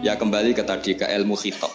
Ya kembali ke tadi, ke ilmu khitab.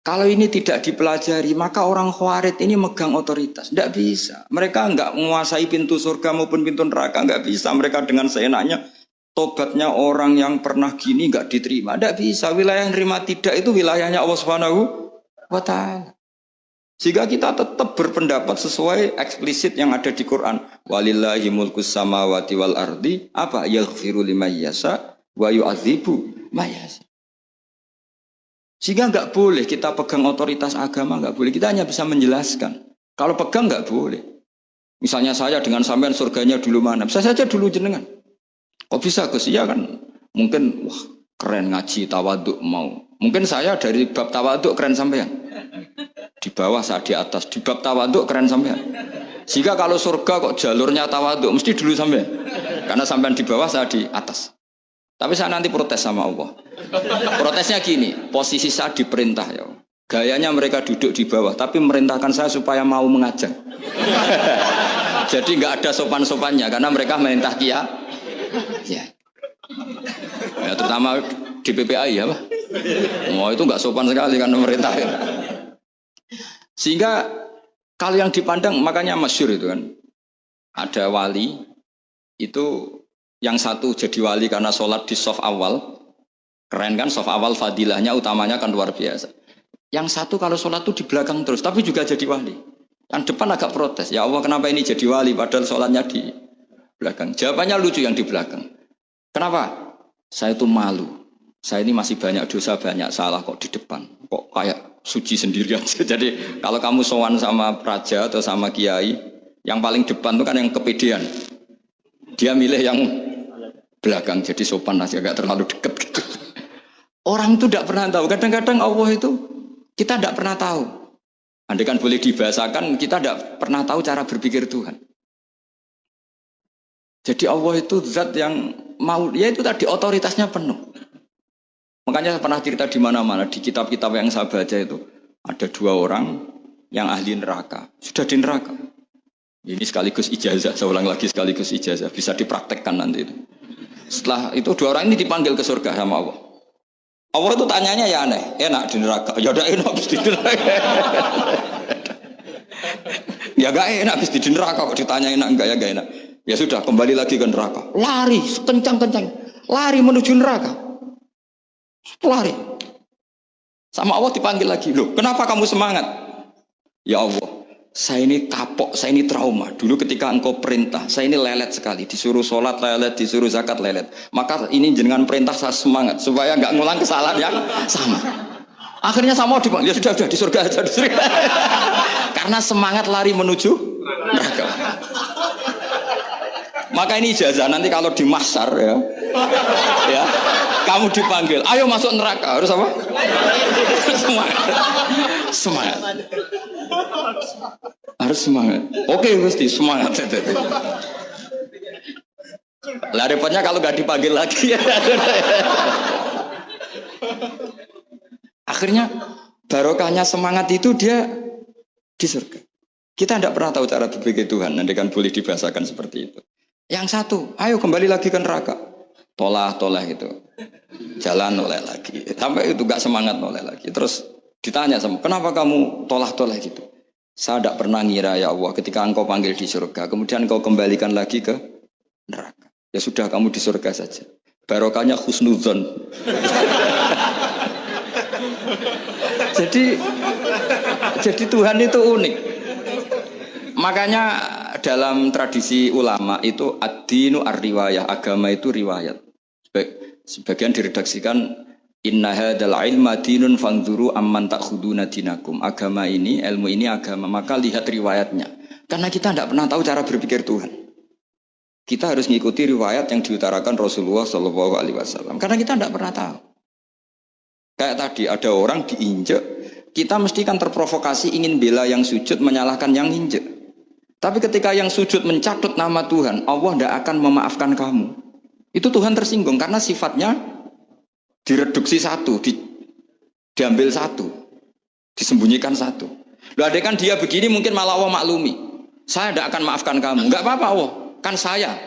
Kalau ini tidak dipelajari, maka orang Khawarij ini megang otoritas. Tidak bisa. Mereka enggak menguasai pintu surga maupun pintu neraka. Enggak bisa. Mereka dengan seenaknya, tobatnya orang yang pernah gini enggak diterima. Tidak bisa. Wilayah yang nerima tidak itu wilayahnya Allah Subhanahu wa Ta'ala. Sehingga kita tetap berpendapat sesuai eksplisit yang ada di Quran. Walillahi mulkus samawati wal ardi. Apa? Yaghfiru liman yasha wa yu'adzibu man yasha. Sehingga nggak boleh kita pegang otoritas agama, nggak boleh. Kita hanya bisa menjelaskan. Kalau pegang nggak boleh. Misalnya saya dengan sampean surganya dulu mana? Bisa saja dulu jenengan. Kok bisa Gus? Iya kan? Mungkin wah keren ngaji tawaduk mau. Mungkin saya dari bab tawaduk keren sampean. Di bawah saya di atas. Di bab tawaduk keren sampean. Sehingga kalau surga kok jalurnya tawaduk mesti dulu sampean. Karena sampean di bawah saya di atas. Tapi saya nanti protes sama Allah. Protesnya gini, posisi saya diperintah ya. Gayanya mereka duduk di bawah, tapi merintahkan saya supaya mau mengajar. Jadi nggak ada sopan-sopannya, karena mereka merintah ya. Ya terutama di PPI ya, Pak. Oh itu nggak sopan sekali karena merintah. Sehingga kalau yang dipandang, makanya masyhur itu kan. Ada wali, itu yang satu jadi wali karena sholat di shaf awal. Keren kan, shaf awal fadilahnya utamanya kan luar biasa. Yang satu kalau sholat tuh di belakang terus, tapi juga jadi wali. Yang depan agak protes, ya Allah kenapa ini jadi wali padahal sholatnya di belakang. Jawabannya lucu yang di belakang. Kenapa? Saya tuh malu. Saya ini masih banyak dosa, banyak salah kok di depan. Kok kayak suci sendirian. Jadi kalau kamu sowan sama raja atau sama kiai, yang paling depan tuh kan yang kepedean. Dia milih yang belakang, jadi sopan masih agak terlalu dekat gitu. Orang itu tidak pernah tahu. Kadang-kadang Allah itu kita tidak pernah tahu. Andai kan boleh dibahasakan, kita tidak pernah tahu cara berpikir Tuhan. Jadi Allah itu zat yang mau, ya itu tadi otoritasnya penuh. Makanya saya pernah cerita di mana-mana, di kitab-kitab yang saya baca itu ada 2 orang yang ahli neraka, sudah di neraka. Ini sekaligus ijazah, saya ulang lagi sekaligus ijazah, bisa dipraktekkan nanti itu. Setelah itu 2 orang ini dipanggil ke surga sama Allah. Allah itu tanyanya ya aneh, enak di neraka, ya udah enak habis di neraka. Ya gak enak habis di neraka kok ditanya enak enggak ya gak enak. Ya sudah kembali lagi ke neraka, lari kencang-kencang, lari menuju neraka, lari. Sama Allah dipanggil lagi, loh kenapa kamu semangat? Ya Allah. Saya ini kapok, saya ini trauma. Dulu ketika engkau perintah, saya ini lelet sekali. Disuruh sholat lelet, disuruh zakat lelet. Maka ini dengan perintah saya semangat supaya nggak ngulang kesalahan yang sama. Akhirnya sama dipanggil, ya sudah di surga aja. Di surga. Karena semangat lari menuju neraka. Maka ini ijazah nanti kalau di mahsyar ya, kamu dipanggil, ayo masuk neraka, harus apa? Semangat. Harus semangat. Oke, mesti semangat. Lah repotnya kalau nggak dipanggil lagi. Akhirnya barokahnya semangat itu dia di surga. Kita tidak pernah tahu cara berpikir Tuhan. Nanti kan boleh dibahasakan seperti itu. Yang satu, ayo kembali lagi ke neraka. Tolah gitu. Jalan noleh lagi. Sampai itu gak semangat noleh lagi. Terus ditanya sama, kenapa kamu tolah gitu? Saya tidak pernah ngira ya Allah ketika engkau panggil di surga. Kemudian engkau kembalikan lagi ke neraka. Ya sudah kamu di surga saja. Barokahnya husnudzon. Jadi Tuhan itu unik. Makanya dalam tradisi ulama itu ad-dinu ar-riwayah, agama itu riwayat. Sebagian diredaksikan inna hadzal ilma dinun fanzuru amman ta'khuduna dinakum. Agama ini, ilmu ini agama, maka lihat riwayatnya. Karena kita tidak pernah tahu cara berpikir Tuhan. Kita harus mengikuti riwayat yang diutarakan Rasulullah SAW. Karena kita tidak pernah tahu. Kayak tadi ada orang diinjek, kita mesti kan terprovokasi ingin bela yang sujud menyalahkan yang injek. Tapi ketika yang sujud mencatut nama Tuhan, Allah tidak akan memaafkan kamu. Itu Tuhan tersinggung karena sifatnya direduksi satu, diambil satu, disembunyikan satu. Loh adek kan dia begini mungkin malah Allah maklumi. Saya tidak akan maafkan kamu. Enggak apa-apa Allah, kan saya.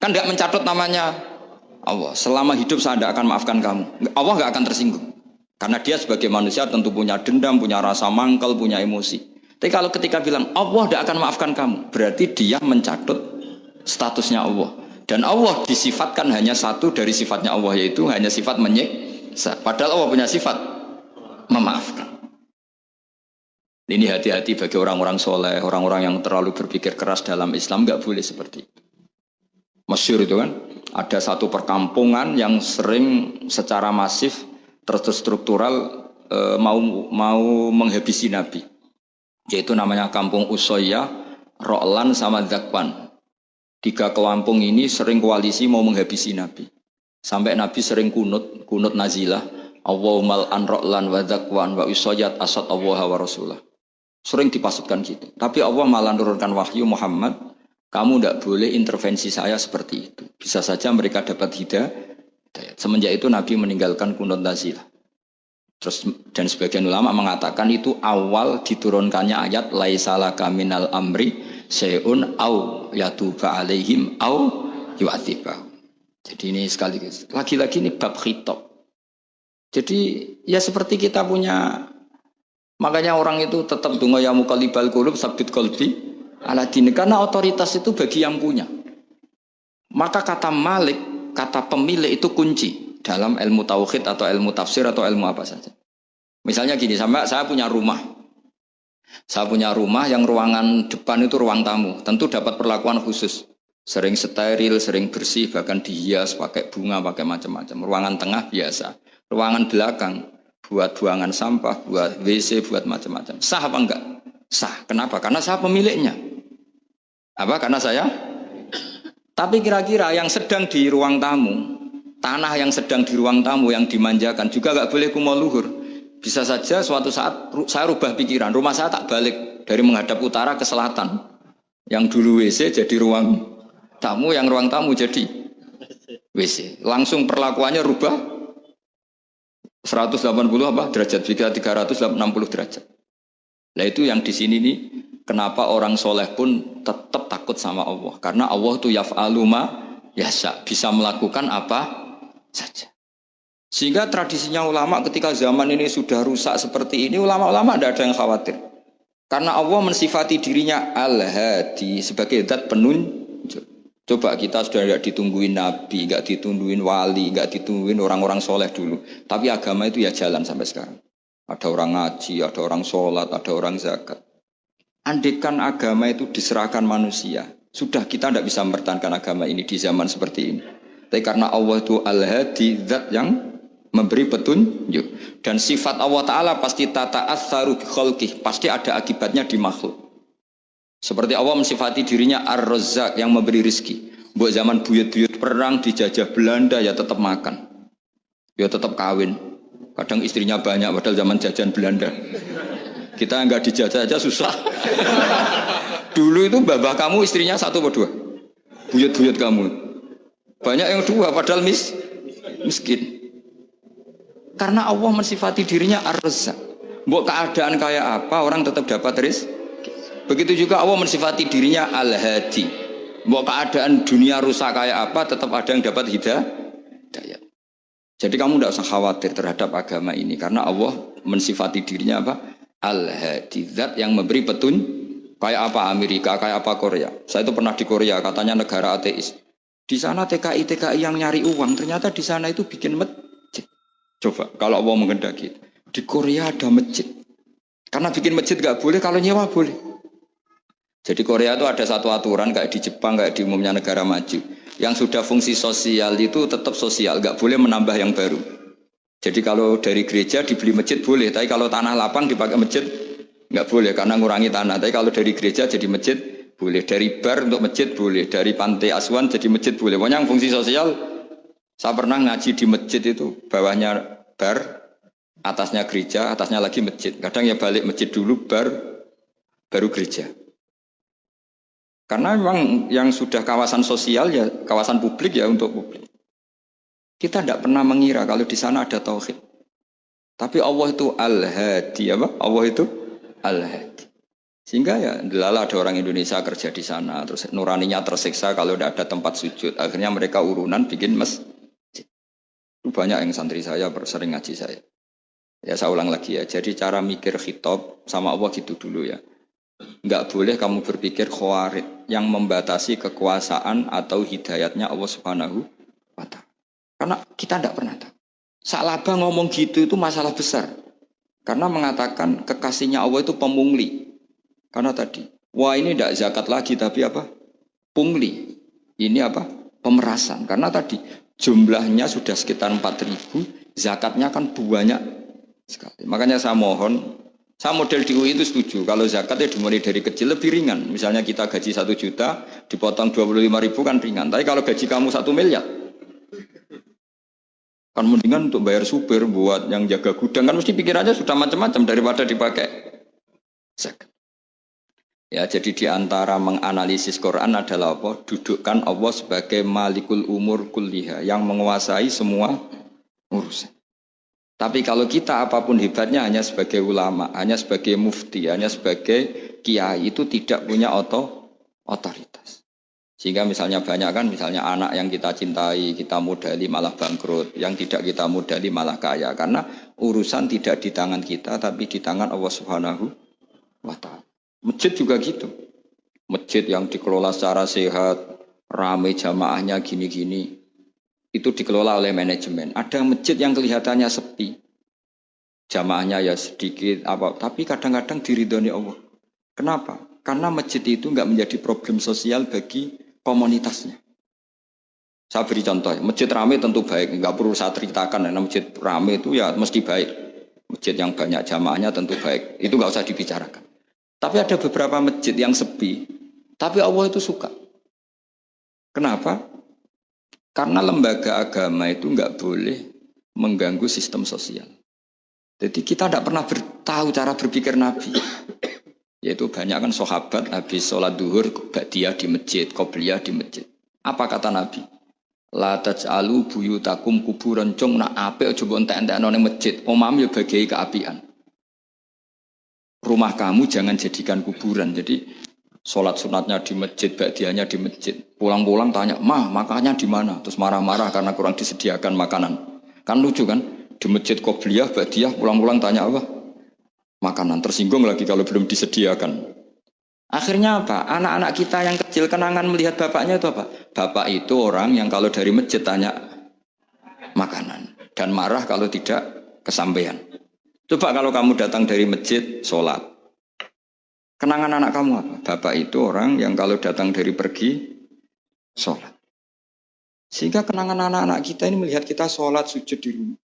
Kan tidak mencatut namanya Allah. Selama hidup saya tidak akan maafkan kamu. Allah nggak akan tersinggung. Karena dia sebagai manusia tentu punya dendam, punya rasa mangkel, punya emosi. Tapi kalau ketika bilang Allah tidak akan maafkan kamu, berarti dia mencatut statusnya Allah. Dan Allah disifatkan hanya satu dari sifatnya Allah, yaitu hanya sifat menyiksa. Padahal Allah punya sifat memaafkan. Ini hati-hati bagi orang-orang soleh, orang-orang yang terlalu berpikir keras dalam Islam, nggak boleh seperti itu. Masyhur itu kan, ada satu perkampungan yang sering secara masif terstruktural mau menghabisi Nabi. Yaitu namanya kampung Usoyyah, Ro'lan sama Zakwan. 3 kampung ini sering koalisi mau menghabisi Nabi. Sampai Nabi sering kunut nazilah, Allahumma an Ro'lan wa Zakwan wa Usoyyat asad Allah wa Rasulah. Sering dipasutkan gitu. Tapi Allah malah menurunkan wahyu, Muhammad, kamu tidak boleh intervensi saya seperti itu. Bisa saja mereka dapat hidayah. Semenjak itu Nabi meninggalkan kunut nazilah. Terus dan sebagian ulama mengatakan itu awal diturunkannya ayat laisalaka minal amri syai'un au yatuba alaihim au yu'adziba. Jadi ini sekaligus lagi-lagi ini bab khitab. Jadi ya seperti kita punya, makanya orang itu tetap donga ya muqallibal qulub sabbit qalbi ala dini, karena otoritas itu bagi yang punya. Maka kata malik, kata pemilik itu kunci dalam ilmu tauhid atau ilmu tafsir atau ilmu apa saja. Misalnya gini, saya punya rumah. Saya punya rumah yang ruangan depan itu ruang tamu. Tentu dapat perlakuan khusus. Sering steril, sering bersih, bahkan dihias pakai bunga, pakai macam-macam. Ruangan tengah biasa. Ruangan belakang buat buangan sampah, buat WC, buat macam-macam. Sah apa enggak? Sah. Kenapa? Karena saya pemiliknya. Apa? Karena saya? Tapi kira-kira yang sedang di ruang tamu, tanah yang sedang di ruang tamu yang dimanjakan juga enggak boleh kumo luhur. Bisa saja suatu saat saya rubah pikiran, rumah saya tak balik dari menghadap utara ke selatan. Yang dulu WC jadi ruang tamu, yang ruang tamu jadi WC. Langsung perlakuannya rubah 180 apa derajat, jika 360 derajat. Nah itu yang di sini nih, kenapa orang soleh pun tetap takut sama Allah. Karena Allah itu yaf'alu ma yasha, bisa melakukan apa saja. Sehingga tradisinya ulama ketika zaman ini sudah rusak seperti ini, ulama-ulama tidak ada yang khawatir. Karena Allah mensifati dirinya Al-Hadi sebagai zat penunjuk. Coba kita sudah tidak ditungguin Nabi, nggak ditungguin wali, nggak ditungguin orang-orang soleh dulu. Tapi agama itu ya jalan sampai sekarang. Ada orang ngaji, ada orang sholat, ada orang zakat. Andaikan agama itu diserahkan manusia, sudah kita tidak bisa mempertahankan agama ini di zaman seperti ini. Tapi karena Allah itu Al-Hadi, zat yang memberi petunjuk, dan sifat Allah Ta'ala pasti tata'atsaru bi khalqih, pasti ada akibatnya di makhluk. Seperti Allah mensifati dirinya Ar-Razzaq yang memberi rizki. Buat zaman buyut-buyut perang dijajah Belanda ya tetap makan, ya tetap kawin. Kadang istrinya banyak padahal zaman jajan Belanda. Kita enggak dijajah aja susah. Dulu itu babah kamu istrinya 1 atau 2, buyut-buyut kamu banyak yang 2 padahal miskin. Karena Allah mensifati dirinya Ar-Razzaq. Mbok keadaan kayak apa orang tetap dapat rizki. Begitu juga Allah mensifati dirinya Al-Hadi. Mbok keadaan dunia rusak kayak apa tetap ada yang dapat hidayah. Jadi kamu tidak usah khawatir terhadap agama ini, karena Allah mensifati dirinya apa? Al-Hadi, zat yang memberi petunjuk. Kayak apa Amerika, kayak apa Korea. Saya itu pernah di Korea, katanya negara ateis. Di sana TKI yang nyari uang, ternyata di sana itu bikin masjid. Coba kalau Allah menghendaki, di Korea ada masjid. Karena bikin masjid nggak boleh, kalau nyewa boleh. Jadi Korea itu ada satu aturan kayak di Jepang, kayak di umumnya negara maju. Yang sudah fungsi sosial itu tetap sosial, nggak boleh menambah yang baru. Jadi kalau dari gereja dibeli masjid boleh, tapi kalau tanah lapang dipakai masjid nggak boleh karena ngurangi tanah. Tapi kalau dari gereja jadi masjid boleh, dari bar untuk masjid boleh, dari pantai asuhan jadi masjid boleh. Pokoknya yang fungsi sosial. Saya pernah ngaji di masjid itu, bawahnya bar, atasnya gereja, atasnya lagi masjid. Kadang ya balik masjid dulu, bar, baru gereja. Karena memang yang sudah kawasan sosial ya, kawasan publik ya untuk publik. Kita tidak pernah mengira kalau di sana ada tauhid. Tapi Allah itu Al-Hadi, apa? Allah itu Al-Hadi. Sehingga ya, delala ada orang Indonesia kerja di sana, terus nuraninya tersiksa kalau tidak ada tempat sujud. Akhirnya mereka urunan bikin masjid. Banyak yang santri saya sering ngaji saya. Ya saya ulang lagi ya. Jadi cara mikir khitab sama Allah gitu dulu ya. Enggak boleh kamu berpikir khawarid yang membatasi kekuasaan atau hidayatnya Allah Subhanahu wa ta'ala. Karena kita tidak pernah tahu. Salaba ngomong gitu itu masalah besar. Karena mengatakan kekasihnya Allah itu pemungli. Karena tadi, wah ini tidak zakat lagi tapi apa? Pungli. Ini apa? Pemerasan. Karena tadi jumlahnya sudah sekitar 4.000, zakatnya kan banyak sekali. Makanya saya mohon, saya model di UI itu setuju. Kalau zakat ya dimulai dari kecil lebih ringan. Misalnya kita gaji 1 juta, dipotong 25.000 kan ringan. Tapi kalau gaji kamu 1 miliar, kan mendingan untuk bayar supir buat yang jaga gudang. Kan mesti pikirannya sudah macam-macam daripada dipakai zakat. Ya, jadi di antara menganalisis Quran adalah apa? Dudukkan Allah sebagai malikul umur kulliha, yang menguasai semua urusan. Tapi kalau kita apapun hebatnya hanya sebagai ulama, hanya sebagai mufti, hanya sebagai kiai, itu tidak punya otoritas. Sehingga misalnya banyak kan, misalnya anak yang kita cintai, kita modali malah bangkrut, yang tidak kita modali malah kaya. Karena urusan tidak di tangan kita, tapi di tangan Allah Subhanahu wa ta'ala. Masjid juga gitu. Masjid yang dikelola secara sehat, ramai jamaahnya gini-gini, itu dikelola oleh manajemen. Ada masjid yang kelihatannya sepi, jamaahnya ya sedikit, tapi kadang-kadang diridhoni Allah. Kenapa? Karena masjid itu nggak menjadi problem sosial bagi komunitasnya. Saya beri contoh, masjid ramai tentu baik, nggak perlu saya ceritakan. Karena masjid ramai itu ya mesti baik. Masjid yang banyak jamaahnya tentu baik, itu nggak usah dibicarakan. Tapi ada beberapa masjid yang sepi, tapi Allah itu suka. Kenapa? Karena lembaga agama itu nggak boleh mengganggu sistem sosial. Jadi kita tidak pernah tahu cara berpikir Nabi. Yaitu banyak kan sahabat habis sholat duhur, ba'diyah di masjid, qobliyah di masjid. Apa kata Nabi? La taj'alu buyutakum kuburan, cung nak apik aja mbok entek-entekno ning masjid. Omam ya bagiai keapian. Rumah kamu jangan jadikan kuburan. Jadi sholat sunatnya di masjid, ba'diyahnya di masjid. Pulang-pulang tanya, "Mah, makannya di mana?" Terus marah-marah karena kurang disediakan makanan. Kan lucu kan? Di masjid qobliyah, ba'diyah, pulang-pulang tanya apa? Makanan. Tersinggung lagi kalau belum disediakan. Akhirnya apa? Anak-anak kita yang kecil kenangan melihat bapaknya itu apa? Bapak itu orang yang kalau dari masjid tanya makanan. Dan marah kalau tidak kesampaian. Coba kalau kamu datang dari masjid, sholat. Kenangan anak kamu apa? Bapak itu orang yang kalau datang dari pergi, sholat. Sehingga kenangan anak-anak kita ini melihat kita sholat, sujud di rumah.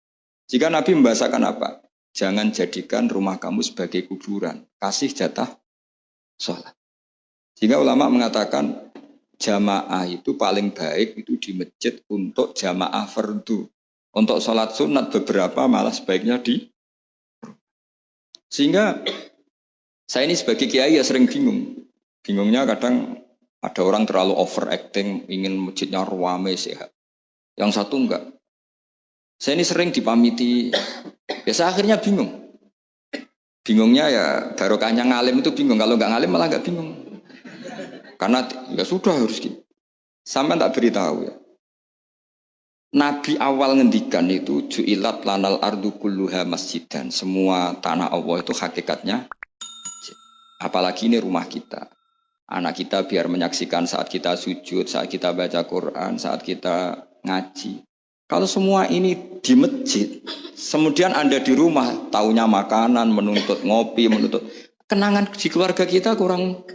Jika Nabi membahasakan apa? Jangan jadikan rumah kamu sebagai kuburan. Kasih jatah sholat. Sehingga ulama mengatakan jamaah itu paling baik itu di masjid untuk jamaah fardu. Untuk sholat sunat beberapa malah sebaiknya di. Sehingga saya ini sebagai kiai ya sering bingung. Bingungnya kadang ada orang terlalu overacting, ingin masjidnya ruame sehat. Yang satu enggak. Saya ini sering dipamiti. Ya saya akhirnya bingung. Bingungnya ya barokahnya ngalim itu bingung. Kalau enggak ngalim malah enggak bingung. Karena ya sudah harus gitu. Sampai tak beritahu ya. Nabi awal ngendikan itu ju'ilat lanal ardu kulluha masjidan. Semua tanah Allah itu hakikatnya. Apalagi ini rumah kita. Anak kita biar menyaksikan saat kita sujud, saat kita baca Quran, saat kita ngaji. Kalau semua ini di masjid, kemudian Anda di rumah, taunya makanan, menuntut ngopi, menuntut kenangan di keluarga kita kurang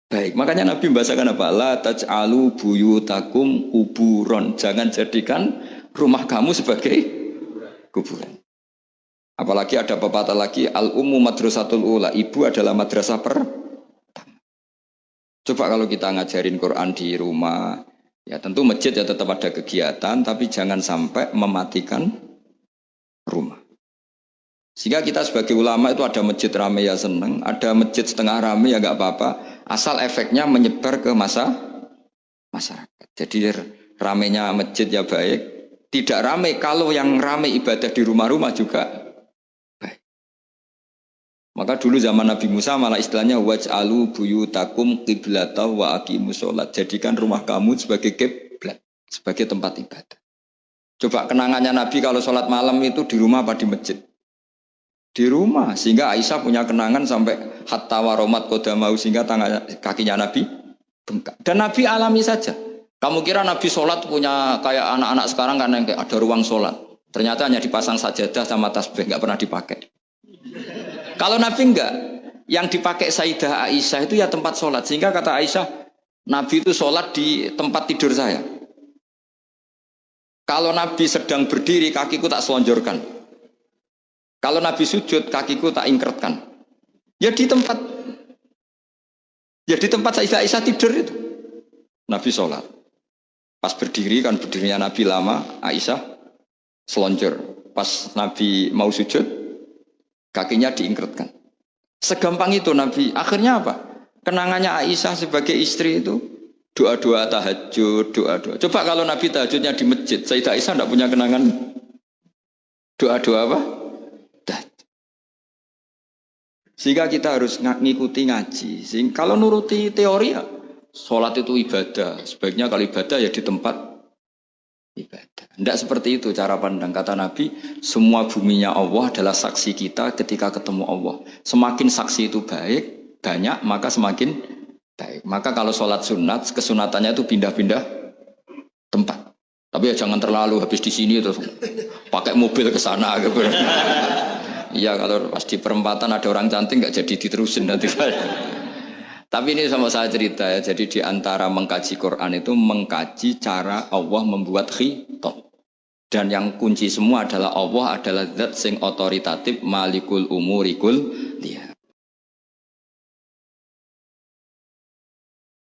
baik. Makanya Nabi membahasakan apa? La taj'alu buyutakum kuburon. Jangan jadikan rumah kamu sebagai kuburan. Apalagi ada pepatah lagi, al-ummu madrasatul ula. Ibu adalah madrasah pertama. Coba kalau kita ngajarin Quran di rumah, ya tentu masjid ya tetap ada kegiatan, tapi jangan sampai mematikan rumah. Sehingga kita sebagai ulama itu ada masjid ramai ya seneng, ada masjid setengah ramai ya nggak apa-apa, asal efeknya menyebar ke masyarakat. Jadi ramainya masjid ya baik, tidak ramai kalau yang ramai ibadah di rumah-rumah juga baik. Maka dulu zaman Nabi Musa malah istilahnya waj'alu buyutakum qiblatan wa aqimus sholat. Jadikan rumah kamu sebagai kiblat, sebagai tempat ibadah. Coba kenangannya Nabi kalau sholat malam itu di rumah apa di masjid? Di rumah, sehingga Aisyah punya kenangan sampai hatta waromat kodamau sehingga tangan kakinya Nabi bengkak. Dan Nabi alami saja. Kamu kira Nabi sholat punya kayak anak-anak sekarang kan yang kayak ada ruang sholat. Ternyata hanya dipasang sajadah sama tasbih, nggak pernah dipakai. Kalau Nabi enggak, yang dipakai Sayyidah Aisyah itu ya tempat sholat. Sehingga kata Aisyah, Nabi itu sholat di tempat tidur saya. Kalau Nabi sedang berdiri, kakiku tak selonjorkan. Kalau Nabi sujud, kakiku tak ingkretkan. Ya di tempat Sayyidah Aisyah tidur itu. Nabi sholat. Pas berdiri kan berdirinya Nabi lama, Aisyah selonjor. Pas Nabi mau sujud, kakinya diingkretkan. Segampang itu Nabi. Akhirnya apa? Kenangannya Aisyah sebagai istri itu doa-doa tahajud, doa-doa. Coba kalau Nabi tahajudnya di masjid, Sayyidah Aisyah tidak punya kenangan doa-doa apa? Sehingga kita harus ngikuti ngaji. Sehingga kalau nuruti teori ya, sholat itu ibadah. Sebaiknya kalau ibadah ya di tempat ibadah. Tidak seperti itu cara pandang. Kata Nabi, semua buminya Allah adalah saksi kita ketika ketemu Allah. Semakin saksi itu baik, banyak, maka semakin baik. Maka kalau sholat sunat, kesunatannya itu pindah-pindah tempat. Tapi ya jangan terlalu habis di sini terus pakai mobil ke sana gitu. Iya kalau pas di perempatan ada orang cantik nggak jadi diterusin nanti. Tapi ini sama saya cerita ya. Jadi di antara mengkaji Quran itu mengkaji cara Allah membuat khitab. Dan yang kunci semua adalah Allah adalah zat sing otoritatif malikul umurikul dia.